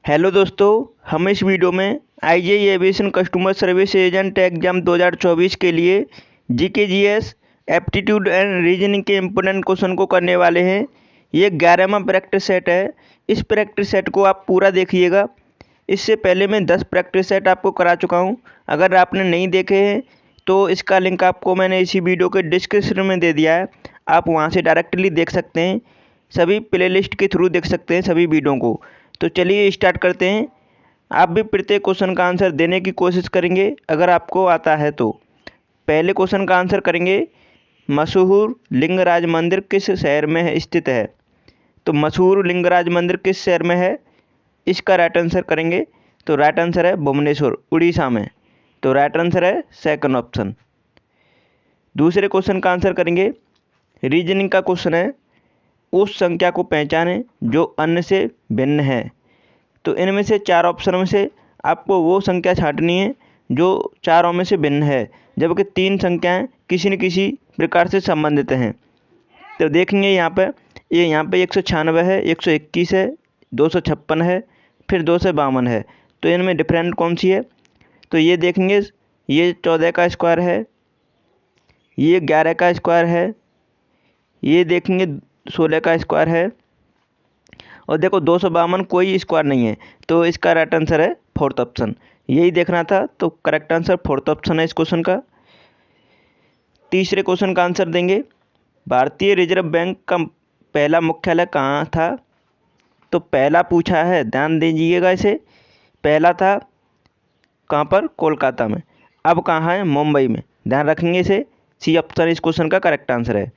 Hello दोस्तों, हम इस वीडियो में IGI aviation customer service agent exam 2024 के लिए GK GS aptitude and reasoning के इम्पोर्टेंट क्वेश्चन को करने वाले हैं। ये 11वां प्रैक्टिस सेट है। इस प्रैक्टिस सेट को आप पूरा देखिएगा। इससे पहले मैं 10 प्रैक्टिस सेट आपको करा चुका हूँ। अगर आपने नहीं देखे हैं तो इसका लिंक आपको मैंने इसी वीडियो के डिस्क्रिप्शन में दे दिया है। आप वहाँ से डायरेक्टली देख सकते हैं, सभी प्लेलिस्ट के थ्रू देख सकते हैं सभी वीडियो को। तो चलिए स्टार्ट करते हैं। आप भी प्रत्येक क्वेश्चन का आंसर देने की कोशिश करेंगे अगर आपको आता है तो। पहले क्वेश्चन का आंसर करेंगे, मशहूर लिंगराज मंदिर किस शहर में स्थित है। तो मशहूर लिंगराज मंदिर किस शहर में है, इसका राइट आंसर करेंगे। तो राइट आंसर है भुवनेश्वर, उड़ीसा में। तो राइट आंसर है सेकंड ऑप्शन। दूसरे क्वेश्चन का आंसर करेंगे, रीजनिंग का क्वेश्चन है, उस संख्या को पहचानें जो अन्य से भिन्न है। तो इनमें से 4 ऑप्शन में से आपको वो संख्या छांटनी है जो चारों में से भिन्न है, जबकि 3 संख्याएं किसी न किसी प्रकार से संबंधित हैं। तो देखेंगे यहाँ पे 196 है, 121 है, 256 है, फिर 252 है। तो इनमें डिफरेंट कौन सी है। तो ये देखेंगे, ये 14 का स्क्वायर है, ये 11 का स्क्वायर है, ये देखेंगे 16 का स्क्वायर है, और देखो 252 कोई स्क्वायर नहीं है। तो इसका राइट आंसर है फोर्थ ऑप्शन। यही देखना था, तो करेक्ट आंसर फोर्थ ऑप्शन है इस क्वेश्चन का। तीसरे क्वेश्चन का आंसर देंगे, भारतीय रिजर्व बैंक का पहला मुख्यालय कहाँ था। तो पहला पूछा है, ध्यान दीजिएगा इसे। पहला था कहाँ पर, कोलकाता में। अब कहाँ है, मुंबई में। ध्यान रखेंगे इसे। सी ऑप्शन इस क्वेश्चन का करेक्ट आंसर है।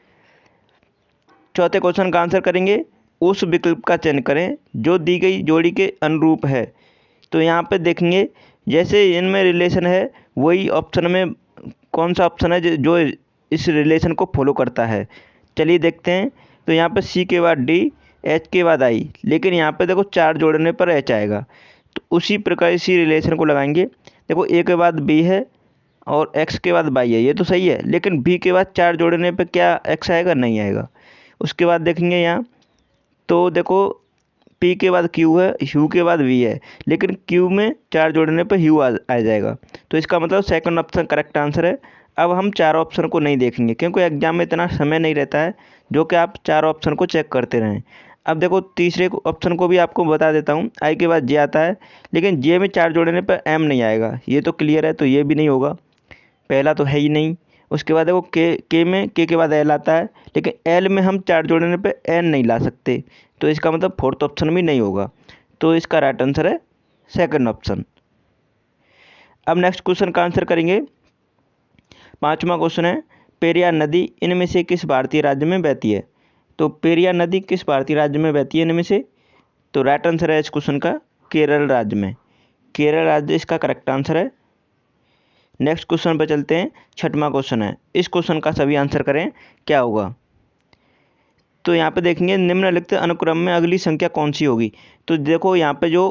चौथे क्वेश्चन का आंसर करेंगे, उस विकल्प का चयन करें जो दी गई जोड़ी के अनुरूप है। तो यहाँ पे देखेंगे, जैसे इनमें रिलेशन है वही ऑप्शन में कौन सा ऑप्शन है जो इस रिलेशन को फॉलो करता है। चलिए देखते हैं। तो यहाँ पे सी के बाद डी, एच के बाद आई, लेकिन यहाँ पे देखो 4 जोड़ने पर एच आएगा। तो उसी प्रकार इसी रिलेशन को लगाएंगे। देखो ए के बाद बी है और एक्स के बाद वाई है, ये तो सही है, लेकिन बी के बाद 4 जोड़ने पर क्या एक्स आएगा, नहीं आएगा। उसके बाद देखेंगे यहाँ, तो देखो पी के बाद क्यू है, यू के बाद वी है, लेकिन क्यू में 4 जोड़ने पर यू आ जाएगा। तो इसका मतलब सेकंड ऑप्शन करेक्ट आंसर है। अब हम 4 ऑप्शन को नहीं देखेंगे क्योंकि एग्जाम में इतना समय नहीं रहता है जो कि आप 4 ऑप्शन को चेक करते रहें। अब देखो तीसरे ऑप्शन को भी आपको बता देता हूँ। आई के बाद जे आता है, लेकिन जे में 4 जोड़ने पर एम नहीं आएगा, ये तो क्लियर है। तो ये भी नहीं होगा, पहला तो है ही नहीं। उसके बाद देखो के में के के बाद एल आता है, लेकिन एल में हम 4 जोड़ने पे एन नहीं ला सकते। तो इसका मतलब फोर्थ ऑप्शन भी नहीं होगा। तो इसका राइट आंसर है सेकंड ऑप्शन। अब नेक्स्ट क्वेश्चन का आंसर करेंगे। 5वां क्वेश्चन है, पेरियार नदी इनमें से किस भारतीय राज्य में बहती है। तो पेरियार नदी किस भारतीय राज्य में बहती है इनमें से। तो राइट आंसर है इस क्वेश्चन का केरल राज्य में। केरल राज्य इसका करेक्ट आंसर है। नेक्स्ट क्वेश्चन पर चलते हैं। 6वां क्वेश्चन है, इस क्वेश्चन का सभी आंसर करें, क्या होगा। तो यहाँ पे देखेंगे, निम्नलिखित अनुक्रम में अगली संख्या कौन सी होगी। तो देखो यहाँ पे जो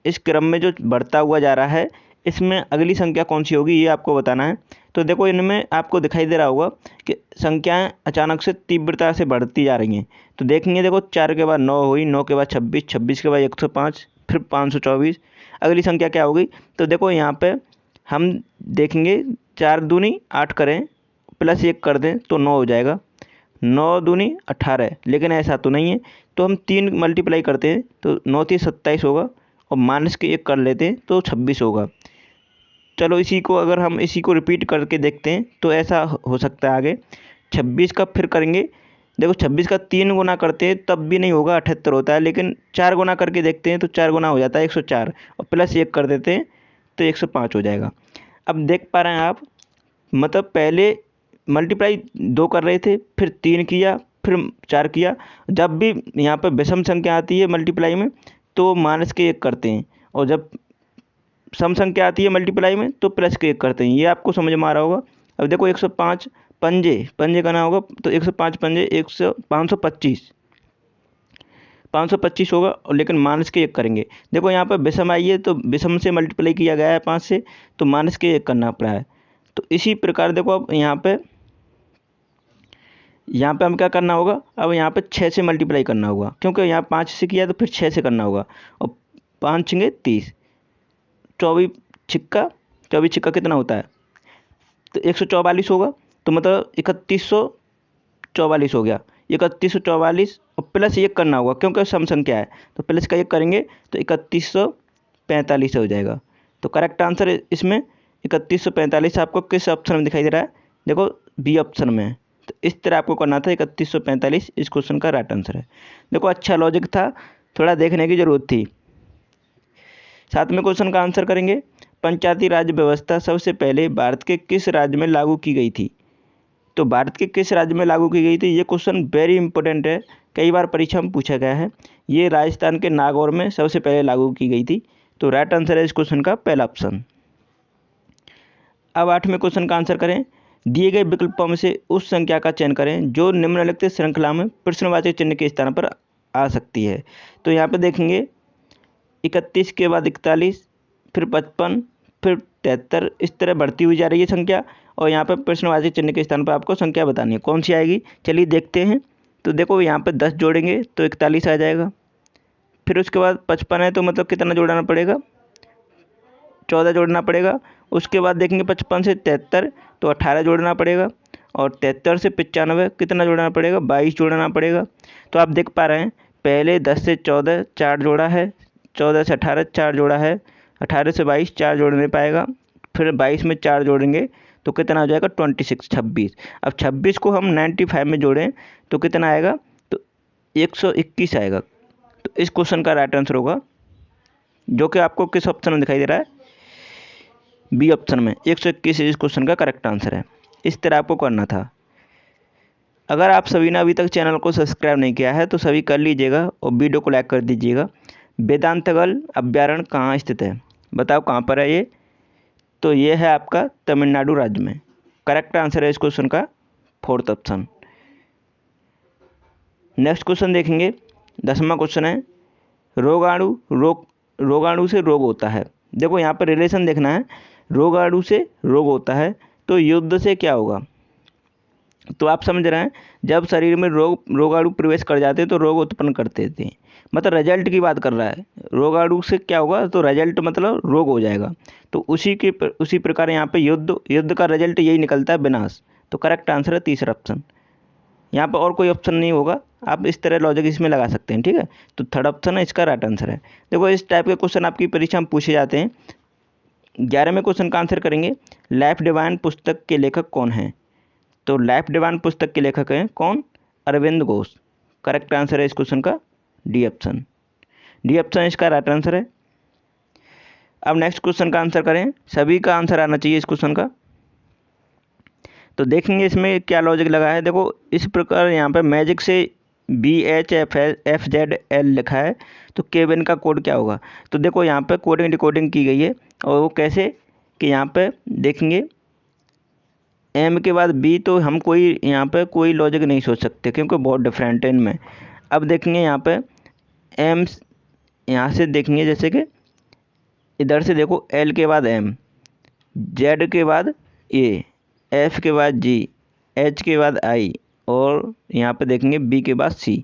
इस क्रम में जो बढ़ता हुआ जा रहा है, इसमें अगली संख्या कौन सी होगी ये आपको बताना है। तो देखो इनमें आपको दिखाई दे रहा होगा कि संख्याएं अचानक से तीव्रता से बढ़ती जा रही हैं। तो देखेंगे, देखो 4 के बाद 9 हुई, 9 के बाद 26, 26 के बाद 105, फिर 524। अगली संख्या क्या होगी। तो देखो यहाँ पे हम देखेंगे, 4 दूनी 8 करें, प्लस 1 कर दें तो 9 हो जाएगा। 9 दूनी 18, लेकिन ऐसा तो नहीं है। तो हम 3 मल्टीप्लाई करते हैं तो 9 3 27 होगा, और माइनस के 1 कर लेते हैं तो 26 होगा। चलो अगर हम इसी को रिपीट करके देखते हैं तो ऐसा हो सकता है आगे। 26 का फिर करेंगे, देखो 26 का 3 गुना करते हैं तब भी नहीं होगा, 78 होता है, लेकिन 4 गुना करके देखते हैं तो 4 गुना हो जाता है 104, और प्लस 1 कर देते हैं तो 105 हो जाएगा। अब देख पा रहे हैं आप, मतलब पहले मल्टीप्लाई 2 कर रहे थे, फिर 3 किया, फिर 4 किया। जब भी यहाँ पर विषम संख्या आती है मल्टीप्लाई में तो माइनस के 1 करते हैं, और जब सम संख्या आती है मल्टीप्लाई में तो प्लस के 1 करते हैं। ये आपको समझ में आ रहा होगा। अब देखो 105 पंजे पंजे करना होगा, तो 105 पंजे 525, 525 होगा, और लेकिन माइनस के 1 करेंगे। देखो यहाँ पर विषम आई है तो विषम से मल्टीप्लाई किया गया है 5 से, तो माइनस के 1 करना पड़ा है। तो इसी प्रकार देखो अब यहाँ पे हम क्या करना होगा, अब यहाँ पे 6 से मल्टीप्लाई करना होगा, क्योंकि यहाँ 5 से किया तो फिर 6 से करना होगा, और 5 छिंगे 30, 24 छिक्का कितना होता है, तो 144 होगा। तो मतलब 3144 हो गया। 3144 और प्लस 1 करना होगा क्योंकि सम संख्या है, तो प्लस का 1 करेंगे तो 3145 हो जाएगा। तो करेक्ट आंसर इसमें 3145 आपको किस ऑप्शन में दिखाई दे रहा है, देखो बी ऑप्शन में है। तो इस तरह आपको करना था। 3145 इस क्वेश्चन का राइट आंसर है। देखो अच्छा लॉजिक था, थोड़ा देखने की जरूरत थी। 7वें क्वेश्चन का आंसर करेंगे। पंचायती राज व्यवस्था सबसे पहले भारत के किस राज्य में लागू की गई थी। तो भारत के किस राज्य में लागू की गई थी, ये क्वेश्चन वेरी इंपॉर्टेंट है, कई बार परीक्षा में पूछा गया है। ये राजस्थान के नागौर में सबसे पहले लागू की गई थी। तो राइट आंसर है इस क्वेश्चन का पहला ऑप्शन। अब 8वें क्वेश्चन का आंसर करें। दिए गए विकल्पों में से उस संख्या का चयन करें जो निम्नलिखित श्रृंखला में प्रश्नवाचक चिन्ह के स्थान पर आ सकती है। तो यहाँ पे देखेंगे 31 के बाद 41, फिर 55, फिर 73, इस तरह बढ़ती हुई जा रही है संख्या। और यहाँ पर प्रश्नवाचक चिन्ह के स्थान पर आपको संख्या बतानी है, कौन सी आएगी। चलिए देखते हैं। तो देखो यहाँ पे 10 जोड़ेंगे तो 41 आ जाएगा। फिर उसके बाद 55 है तो मतलब कितना जोड़ना पड़ेगा, 14 जोड़ना पड़ेगा। उसके बाद देखेंगे 55 से 73 तो 18 जोड़ना पड़ेगा। और 73 से 95 कितना जोड़ना पड़ेगा, 22 जोड़ना पड़ेगा। तो आप देख पा रहे हैं पहले 10 से 14 4 जोड़ा है, 14 से 18 4 जोड़ा है, 18 से 22 4 जोड़ नहीं पाएगा। फिर 22 में 4 जोड़ेंगे तो कितना हो जाएगा 26। अब 26 को हम 95 में जोड़ें तो कितना आएगा, तो 121 आएगा। तो इस क्वेश्चन का राइट आंसर होगा, जो कि आपको किस ऑप्शन में दिखाई दे रहा है, बी ऑप्शन में 121 इस क्वेश्चन का करेक्ट आंसर है। इस तरह आपको करना था। अगर आप सभी ने अभी तक चैनल को सब्सक्राइब नहीं किया है तो सभी कर लीजिएगा और वीडियो को लाइक कर दीजिएगा। वेदांतगल अभ्यारण्य कहाँ स्थित है, बताओ कहाँ पर है ये। तो ये है आपका तमिलनाडु राज्य में। करेक्ट आंसर है इस क्वेश्चन का 4th ऑप्शन। नेक्स्ट क्वेश्चन देखेंगे। 10वां क्वेश्चन है। रोगाणु से रोग होता है। देखो यहाँ पर रिलेशन देखना है, रोगाणु से रोग होता है तो युद्ध से क्या होगा। तो आप समझ रहे हैं, जब शरीर में रोगाणु प्रवेश कर जाते हैं तो रोग उत्पन्न करते थे, मतलब रिजल्ट की बात कर रहा है। रोगाणु से क्या होगा, तो रिजल्ट मतलब रोग हो जाएगा। तो उसी प्रकार यहाँ पे युद्ध का रिजल्ट यही निकलता है, विनाश। तो करेक्ट आंसर है 3रा ऑप्शन। यहाँ पर और कोई ऑप्शन नहीं होगा, आप इस तरह लॉजिक इसमें लगा सकते हैं, ठीक है। तो 3rd ऑप्शन है इसका राइट आंसर है। देखो इस टाइप के क्वेश्चन आपकी परीक्षा में पूछे जाते हैं। 11वें क्वेश्चन का आंसर करेंगे। लाइफ डिवाइन पुस्तक के लेखक कौन हैं। तो लाइफ डिवाइन पुस्तक के लेखक हैं कौन, अरविंद घोष। करेक्ट आंसर है इस क्वेश्चन का डी ऑप्शन। डी ऑप्शन इसका राइट आंसर है। अब नेक्स्ट क्वेश्चन का आंसर करें। सभी का आंसर आना चाहिए इस क्वेश्चन का। तो देखेंगे इसमें क्या लॉजिक लगा है। देखो इस प्रकार यहाँ पे मैजिक से BHFZL लिखा है, तो केबिन का कोड क्या होगा। तो देखो यहाँ पे कोडिंग डिकोडिंग की गई है, और वो कैसे कि यहाँ पे देखेंगे M के बाद B, तो हम यहाँ पे कोई लॉजिक नहीं सोच सकते क्योंकि बहुत डिफरेंट है इनमें। अब देखेंगे यहाँ पे M, यहाँ से देखेंगे जैसे कि इधर से देखो L के बाद M, Z के बाद A, F के बाद G, H के बाद I, और यहाँ पे देखेंगे B के बाद C।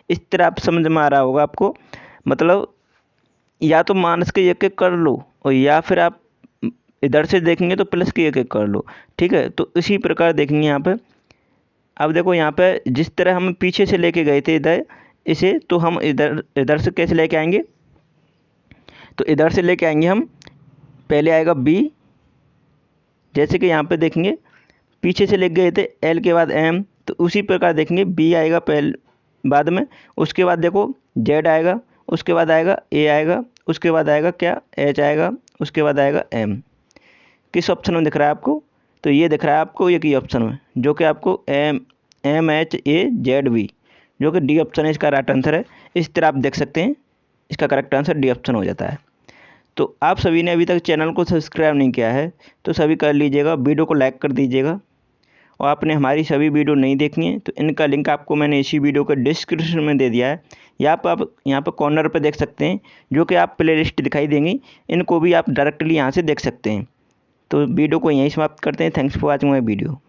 इस तरह आप समझ में आ रहा होगा आपको। मतलब या तो माइनस के एक एक कर लो, और या फिर आप इधर से देखेंगे तो प्लस के एक एक कर लो, ठीक है। तो इसी प्रकार देखेंगे यहाँ पे। अब देखो यहाँ पे जिस तरह हम पीछे से लेके गए थे इधर इसे, तो हम इधर से कैसे लेके आएंगे, तो इधर से लेके आएंगे हम। पहले आएगा B, जैसे कि यहाँ पे देखेंगे पीछे से लेके गए थे L के बाद M, तो उसी प्रकार देखेंगे B आएगा पहले बाद में, उसके बाद देखो Z आएगा, उसके बाद आएगा A आएगा, उसके बाद आएगा क्या H आएगा, उसके बाद आएगा M। किस ऑप्शन में दिख रहा है आपको, तो ये दिख रहा है आपको एक ही ऑप्शन में, जो कि आपको MHAZV, जो कि डी ऑप्शन है इसका राइट आंसर है। इस तरह आप देख सकते हैं इसका करेक्ट आंसर डी ऑप्शन हो जाता है। तो आप सभी ने अभी तक चैनल को सब्सक्राइब नहीं किया है तो सभी कर लीजिएगा, वीडियो को लाइक कर दीजिएगा। और आपने हमारी सभी वीडियो नहीं देखनी है तो इनका लिंक आपको मैंने इसी वीडियो के डिस्क्रिप्शन में दे दिया है, या आप यहाँ पर कॉर्नर पर देख सकते हैं, जो कि आप प्लेलिस्ट दिखाई देंगी, इनको भी आप डायरेक्टली यहाँ से देख सकते हैं। तो वीडियो को यहीं समाप्त करते हैं। Thanks for watching my video.